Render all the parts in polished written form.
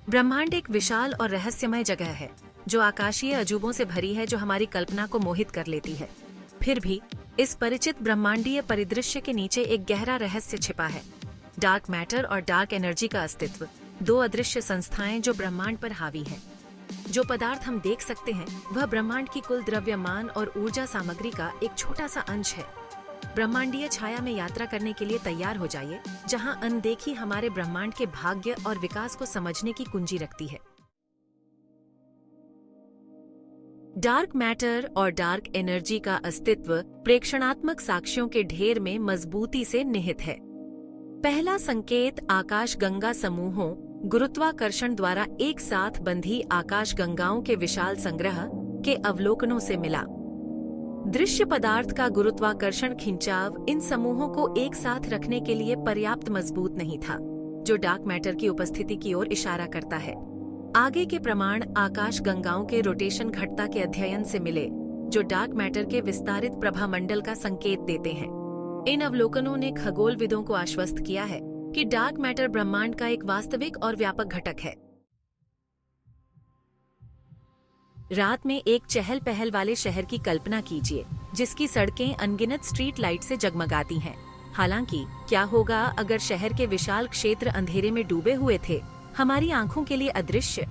ब्रह्मांड एक विशाल और रहस्यमय जगह है जो आकाशीय अजूबों से भरी है, जो हमारी कल्पना को मोहित कर लेती है। फिर भी इस परिचित ब्रह्मांडीय परिदृश्य के नीचे एक गहरा रहस्य छिपा है। डार्क मैटर और डार्क एनर्जी का अस्तित्व, दो अदृश्य संस्थाएं जो ब्रह्मांड पर हावी हैं। जो पदार्थ हम देख सकते हैं वह ब्रह्मांड की कुल द्रव्यमान और ऊर्जा सामग्री का एक छोटा सा अंश है। ब्रह्मांडीय छाया में यात्रा करने के लिए तैयार हो जाइए, जहां अनदेखी हमारे ब्रह्मांड के भाग्य और विकास को समझने की कुंजी रखती है। डार्क मैटर और डार्क एनर्जी का अस्तित्व प्रेक्षणात्मक साक्ष्यों के ढेर में मजबूती से निहित है। पहला संकेत आकाशगंगा समूहों, गुरुत्वाकर्षण द्वारा एक साथ बंधी आकाशगंगाओं के विशाल संग्रह के अवलोकनों से मिला। दृश्य पदार्थ का गुरुत्वाकर्षण खिंचाव इन समूहों को एक साथ रखने के लिए पर्याप्त मजबूत नहीं था, जो डार्क मैटर की उपस्थिति की ओर इशारा करता है। आगे के प्रमाण आकाशगंगाओं के रोटेशन घटता के अध्ययन से मिले, जो डार्क मैटर के विस्तारित प्रभामंडल का संकेत देते हैं। इन अवलोकनों ने खगोलविदों को आश्वस्त किया है कि डार्क मैटर ब्रह्मांड का एक वास्तविक और व्यापक घटक है। रात में एक चहल पहल वाले शहर की कल्पना कीजिए, जिसकी सड़कें अनगिनत स्ट्रीट लाइट से जगमगाती हैं। हालांकि क्या होगा अगर शहर के विशाल क्षेत्र अंधेरे में डूबे हुए थे, हमारी आंखों के लिए अदृश्य?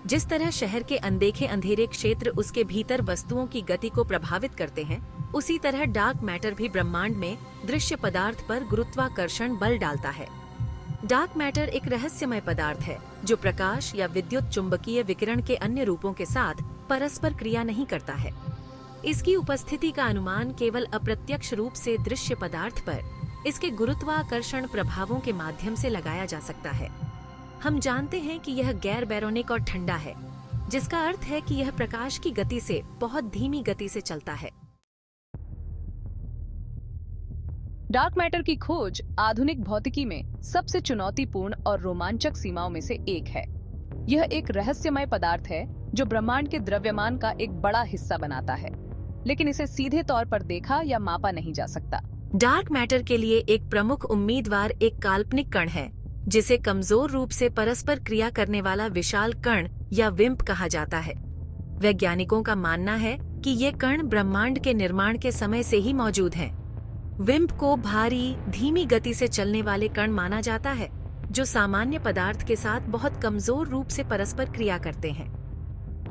जिस तरह शहर के अनदेखे अंधेरे क्षेत्र उसके भीतर वस्तुओं की गति को प्रभावित करते हैं, उसी तरह डार्क मैटर भी ब्रह्मांड में दृश्य पदार्थ पर गुरुत्वाकर्षण बल डालता है। डार्क मैटर एक रहस्यमय पदार्थ है जो प्रकाश या विद्युत चुंबकीय विकिरण के अन्य रूपों के साथ परस्पर क्रिया नहीं करता है। इसकी उपस्थिति का अनुमान केवल अप्रत्यक्ष रूप से दृश्य पदार्थ पर इसके गुरुत्वाकर्षण प्रभावों के माध्यम से लगाया जा सकता है। हम जानते हैं कि यह गैर बैरोनिक और ठंडा है, जिसका अर्थ है कि यह प्रकाश की गति से बहुत धीमी गति से चलता है। डार्क मैटर की खोज आधुनिक भौतिकी में सबसे चुनौतीपूर्ण और रोमांचक सीमाओं में से एक है। यह एक रहस्यमय पदार्थ है जो ब्रह्मांड के द्रव्यमान का एक बड़ा हिस्सा बनाता है, लेकिन इसे सीधे तौर पर देखा या मापा नहीं जा सकता। डार्क मैटर के लिए एक प्रमुख उम्मीदवार एक काल्पनिक कण है, जिसे कमजोर रूप से परस्पर क्रिया करने वाला विशाल कण या विम्प कहा जाता है। वैज्ञानिकों का मानना है कि ये कण ब्रह्मांड के निर्माण के समय से ही मौजूद हैं। विम्प को भारी, धीमी गति से चलने वाले कण माना जाता है, जो सामान्य पदार्थ के साथ बहुत कमजोर रूप से परस्पर क्रिया करते हैं।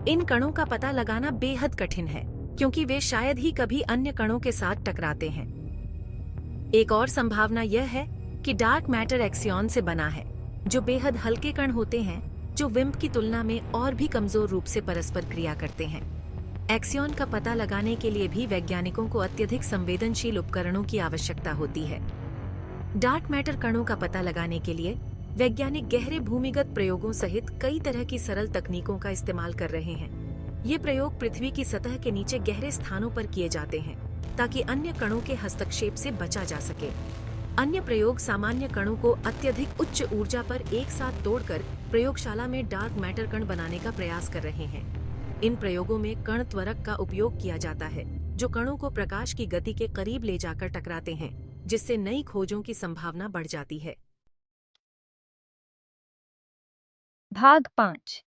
इन कणों का पता लगाना बेहद कठिन है, क्योंकि वे शायद ही कभी अन्य कणों के साथ टकराते हैं। एक और संभावना यह है कि डार्क मैटर एक्सियन से बना है, जो बेहद हल्के कण होते हैं जो विम्प की तुलना में और भी कमजोर रूप से परस्पर क्रिया करते हैं। एक्सियन का पता लगाने के लिए भी वैज्ञानिकों को अत्यधिक संवेदनशील उपकरणों की आवश्यकता होती है। डार्क मैटर कणों का पता लगाने के लिए वैज्ञानिक गहरे भूमिगत प्रयोगों सहित कई तरह की सरल तकनीकों का इस्तेमाल कर रहे हैं। ये प्रयोग पृथ्वी की सतह के नीचे गहरे स्थानों पर किए जाते हैं, ताकि अन्य कणों के हस्तक्षेप से बचा जा सके। अन्य प्रयोग सामान्य कणों को अत्यधिक उच्च ऊर्जा पर एक साथ तोड़कर प्रयोगशाला में डार्क मैटर कण बनाने का प्रयास कर रहे हैं। इन प्रयोगों में कण त्वरक का उपयोग किया जाता है, जो कणों को प्रकाश की गति के करीब ले जाकर टकराते हैं, जिससे नई खोजों की संभावना बढ़ जाती है। भाग 5।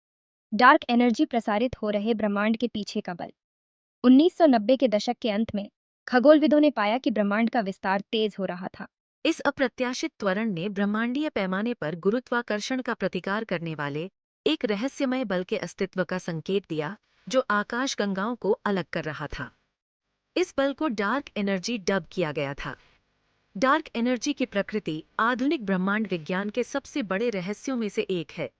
डार्क एनर्जी प्रसारित हो रहे ब्रह्मांड के पीछे का बल। 1990 के दशक के अंत में खगोलविदों ने पाया कि ब्रह्मांड का विस्तार तेज हो रहा था। इस अप्रत्याशित त्वरण ने ब्रह्मांडीय पैमाने पर गुरुत्वाकर्षण का प्रतिकार करने वाले एक रहस्यमय बल के अस्तित्व का संकेत दिया, जो आकाशगंगाओं को अलग कर रहा था। इस बल को डार्क एनर्जी डब किया गया था। डार्क एनर्जी की प्रकृति आधुनिक ब्रह्मांड विज्ञान के सबसे बड़े रहस्यों में से एक है।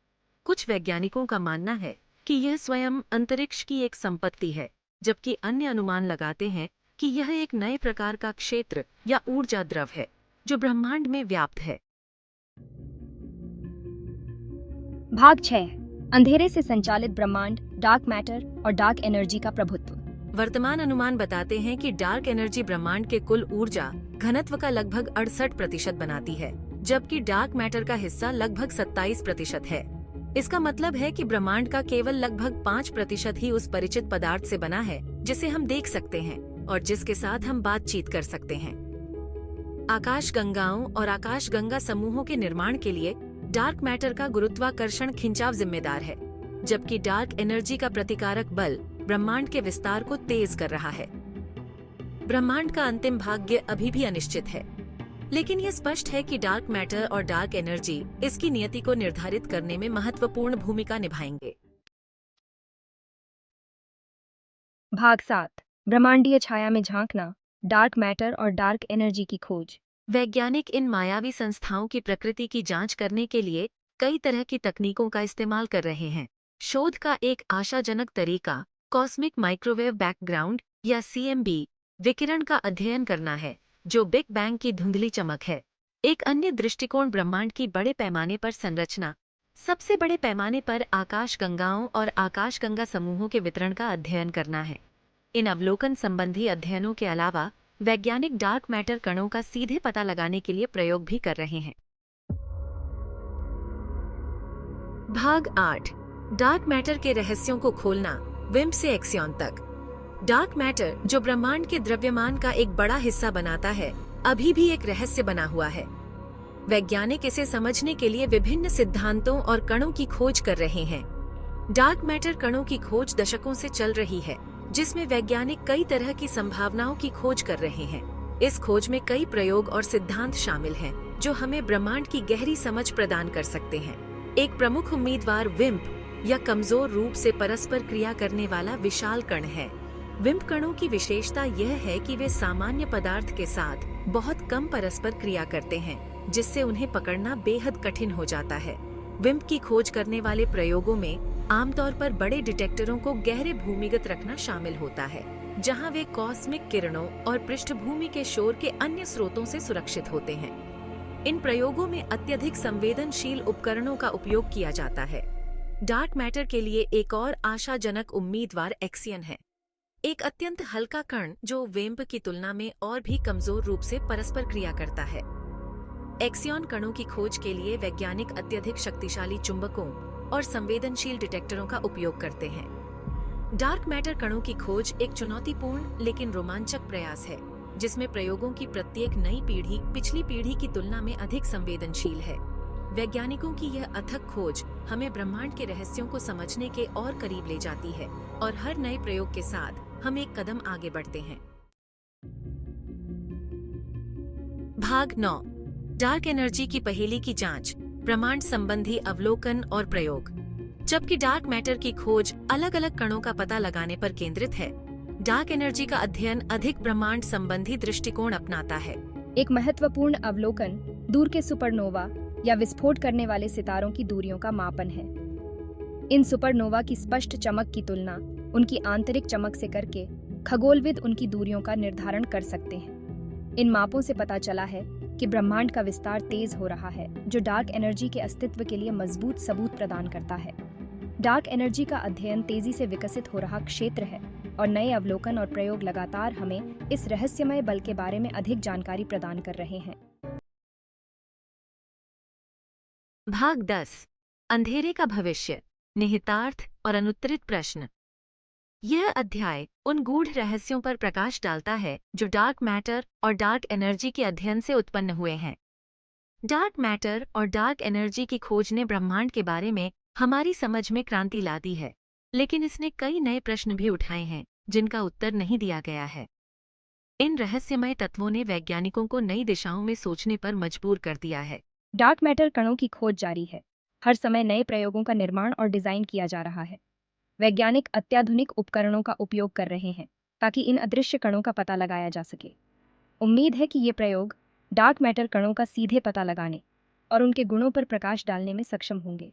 कुछ वैज्ञानिकों का मानना है कि यह स्वयं अंतरिक्ष की एक संपत्ति है, जबकि अन्य अनुमान लगाते हैं कि यह एक नए प्रकार का क्षेत्र या ऊर्जा द्रव है जो ब्रह्मांड में व्याप्त है। भाग 6। अंधेरे से संचालित ब्रह्मांड, डार्क मैटर और डार्क एनर्जी का प्रभुत्व। वर्तमान अनुमान बताते हैं कि डार्क एनर्जी ब्रह्मांड के कुल ऊर्जा घनत्व का लगभग 68% बनाती है, जबकि डार्क मैटर का हिस्सा लगभग 27% है। इसका मतलब है कि ब्रह्मांड का केवल लगभग 5% ही उस परिचित पदार्थ से बना है जिसे हम देख सकते हैं और जिसके साथ हम बातचीत कर सकते हैं। आकाशगंगाओं और आकाशगंगा समूहों के निर्माण के लिए डार्क मैटर का गुरुत्वाकर्षण खिंचाव जिम्मेदार है, जबकि डार्क एनर्जी का प्रतिकारक बल ब्रह्मांड के विस्तार को तेज कर रहा है। ब्रह्मांड का अंतिम भाग्य अभी भी अनिश्चित है, लेकिन यह स्पष्ट है कि डार्क मैटर और डार्क एनर्जी इसकी नियति को निर्धारित करने में महत्वपूर्ण भूमिका निभाएंगे। भाग 7 ब्रह्मांडीय छाया में झांकना, डार्क मैटर और डार्क एनर्जी की खोज। वैज्ञानिक इन मायावी संस्थाओं की प्रकृति की जांच करने के लिए कई तरह की तकनीकों का इस्तेमाल कर रहे हैं। शोध का एक आशाजनक तरीका कॉस्मिक माइक्रोवेव बैकग्राउंड या CMB विकिरण का अध्ययन करना है, जो बिग बैंग की धुंधली चमक है। एक अन्य दृष्टिकोण ब्रह्मांड की बड़े पैमाने पर संरचना, सबसे बड़े पैमाने पर आकाशगंगाओं और आकाशगंगा समूहों के वितरण का अध्ययन करना है। इन अवलोकन संबंधी अध्ययनों के अलावा वैज्ञानिक डार्क मैटर कणों का सीधे पता लगाने के लिए प्रयोग भी कर रहे हैं। भाग 8 डार्क मैटर के रहस्यों को खोलना, विम्प से एक्सियन तक। डार्क मैटर, जो ब्रह्मांड के द्रव्यमान का एक बड़ा हिस्सा बनाता है, अभी भी एक रहस्य बना हुआ है। वैज्ञानिक इसे समझने के लिए विभिन्न सिद्धांतों और कणों की खोज कर रहे हैं। डार्क मैटर कणों की खोज दशकों से चल रही है, जिसमें वैज्ञानिक कई तरह की संभावनाओं की खोज कर रहे हैं। इस खोज में कई प्रयोग और सिद्धांत शामिल हैं, जो हमें ब्रह्मांड की गहरी समझ प्रदान कर सकते हैं। एक प्रमुख उम्मीदवार विम्प या कमजोर रूप से परस्पर क्रिया करने वाला विशाल कण है। विम्प कणों की विशेषता यह है कि वे सामान्य पदार्थ के साथ बहुत कम परस्पर क्रिया करते हैं, जिससे उन्हें पकड़ना बेहद कठिन हो जाता है। विम्प की खोज करने वाले प्रयोगों में आमतौर पर बड़े डिटेक्टरों को गहरे भूमिगत रखना शामिल होता है, जहां वे कॉस्मिक किरणों और पृष्ठभूमि के शोर के अन्य स्रोतों से सुरक्षित होते हैं। इन प्रयोगों में अत्यधिक संवेदनशील उपकरणों का उपयोग किया जाता है। डार्क मैटर के लिए एक और आशाजनक उम्मीदवार एक्सियन है, एक अत्यंत हल्का कण जो वेम्प की तुलना में और भी कमजोर रूप से परस्पर क्रिया करता है। एक्सियन कणों की खोज के लिए वैज्ञानिक अत्यधिक शक्तिशाली चुंबकों और संवेदनशील डिटेक्टरों का उपयोग करते हैं। डार्क मैटर कणों की खोज एक चुनौतीपूर्ण लेकिन रोमांचक प्रयास है, जिसमें प्रयोगों की प्रत्येक नई पीढ़ी पिछली पीढ़ी की तुलना में अधिक संवेदनशील है। वैज्ञानिकों की यह अथक खोज हमें ब्रह्मांड के रहस्यों को समझने के और करीब ले जाती है, और हर नए प्रयोग के साथ हम एक कदम आगे बढ़ते हैं। भाग 9 डार्क एनर्जी की पहेली की जांच, ब्रह्मांड संबंधी अवलोकन और प्रयोग। जबकि डार्क मैटर की खोज अलग अलग कणों का पता लगाने पर केंद्रित है, डार्क एनर्जी का अध्ययन अधिक ब्रह्मांड संबंधी दृष्टिकोण अपनाता है। एक महत्वपूर्ण अवलोकन दूर के सुपरनोवा या विस्फोट करने वाले सितारों की दूरियों का मापन है। इन सुपरनोवा की स्पष्ट चमक की तुलना उनकी आंतरिक चमक से करके खगोलविद उनकी दूरियों का निर्धारण कर सकते हैं। इन मापों से पता चला है कि ब्रह्मांड का विस्तार तेज हो रहा है, जो डार्क एनर्जी के अस्तित्व के लिए मजबूत सबूत प्रदान करता है। डार्क एनर्जी का अध्ययन तेजी से विकसित हो रहा क्षेत्र है, और नए अवलोकन और प्रयोग लगातार हमें इस रहस्यमय बल के बारे में अधिक जानकारी प्रदान कर रहे हैं। भाग 10 अंधेरे का भविष्य, निहितार्थ और अनुत्तरित प्रश्न। यह अध्याय उन गूढ़ रहस्यों पर प्रकाश डालता है जो डार्क मैटर और डार्क एनर्जी के अध्ययन से उत्पन्न हुए हैं। डार्क मैटर और डार्क एनर्जी की खोज ने ब्रह्मांड के बारे में हमारी समझ में क्रांति ला दी है, लेकिन इसने कई नए प्रश्न भी उठाए हैं जिनका उत्तर नहीं दिया गया है। इन रहस्यमय तत्वों ने वैज्ञानिकों को नई दिशाओं में सोचने पर मजबूर कर दिया है। डार्क मैटर कणों की खोज जारी है। हर समय नए प्रयोगों का निर्माण और डिजाइन किया जा रहा है। वैज्ञानिक अत्याधुनिक उपकरणों का उपयोग कर रहे हैं ताकि इन अदृश्य कणों का पता लगाया जा सके। उम्मीद है कि ये प्रयोग डार्क मैटर कणों का सीधे पता लगाने और उनके गुणों पर प्रकाश डालने में सक्षम होंगे।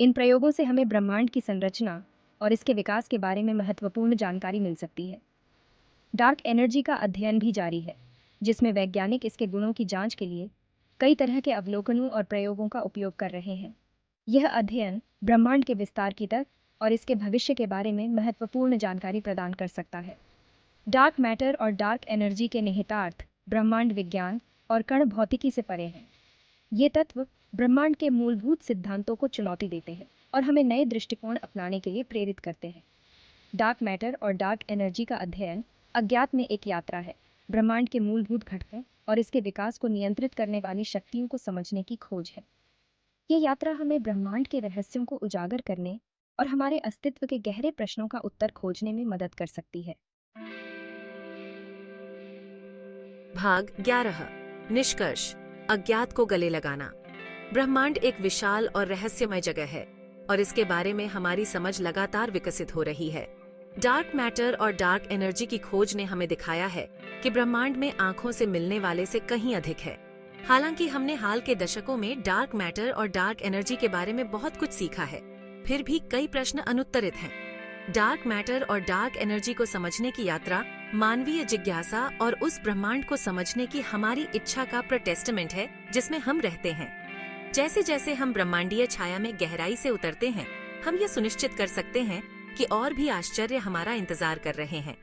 इन प्रयोगों से हमें ब्रह्मांड की संरचना और इसके विकास के बारे में महत्वपूर्ण जानकारी मिल सकती है। डार्क एनर्जी का अध्ययन भी जारी है, जिसमें वैज्ञानिक इसके गुणों की जांच के लिए कई तरह के अवलोकनों और प्रयोगों का उपयोग कर रहे हैं। यह अध्ययन ब्रह्मांड के विस्तार की तर्क और इसके भविष्य के बारे में महत्वपूर्ण जानकारी प्रदान कर सकता है। डार्क मैटर और डार्क एनर्जी के निहितार्थ ब्रह्मांड विज्ञान और कण भौतिकी से परे हैं। ये तत्व ब्रह्मांड के मूलभूत सिद्धांतों को चुनौती देते हैं और हमें नए दृष्टिकोण अपनाने के लिए प्रेरित करते हैं। डार्क मैटर और डार्क एनर्जी का अध्ययन अज्ञात में एक यात्रा है, ब्रह्मांड के मूलभूत घटकों और इसके विकास को नियंत्रित करने वाली शक्तियों को समझने की खोज है। ये यात्रा हमें ब्रह्मांड के रहस्यों को उजागर करने और हमारे अस्तित्व के गहरे प्रश्नों का उत्तर खोजने में मदद कर सकती है। भाग 11। निष्कर्ष। अज्ञात को गले लगाना। ब्रह्मांड एक विशाल और रहस्यमय जगह है और इसके बारे में हमारी समझ लगातार विकसित हो रही है। डार्क मैटर और डार्क एनर्जी की खोज ने हमें दिखाया है कि ब्रह्मांड में आंखों से मिलने वाले से कहीं अधिक है। हालांकि हमने हाल के दशकों में डार्क मैटर और डार्क एनर्जी के बारे में बहुत कुछ सीखा है, फिर भी कई प्रश्न अनुत्तरित हैं। डार्क मैटर और डार्क एनर्जी को समझने की यात्रा मानवीय जिज्ञासा और उस ब्रह्मांड को समझने की हमारी इच्छा का प्रोटेस्टमेंट है जिसमें हम रहते हैं। जैसे जैसे हम ब्रह्मांडीय छाया में गहराई से उतरते हैं, हम ये सुनिश्चित कर सकते हैं कि और भी आश्चर्य हमारा इंतजार कर रहे हैं।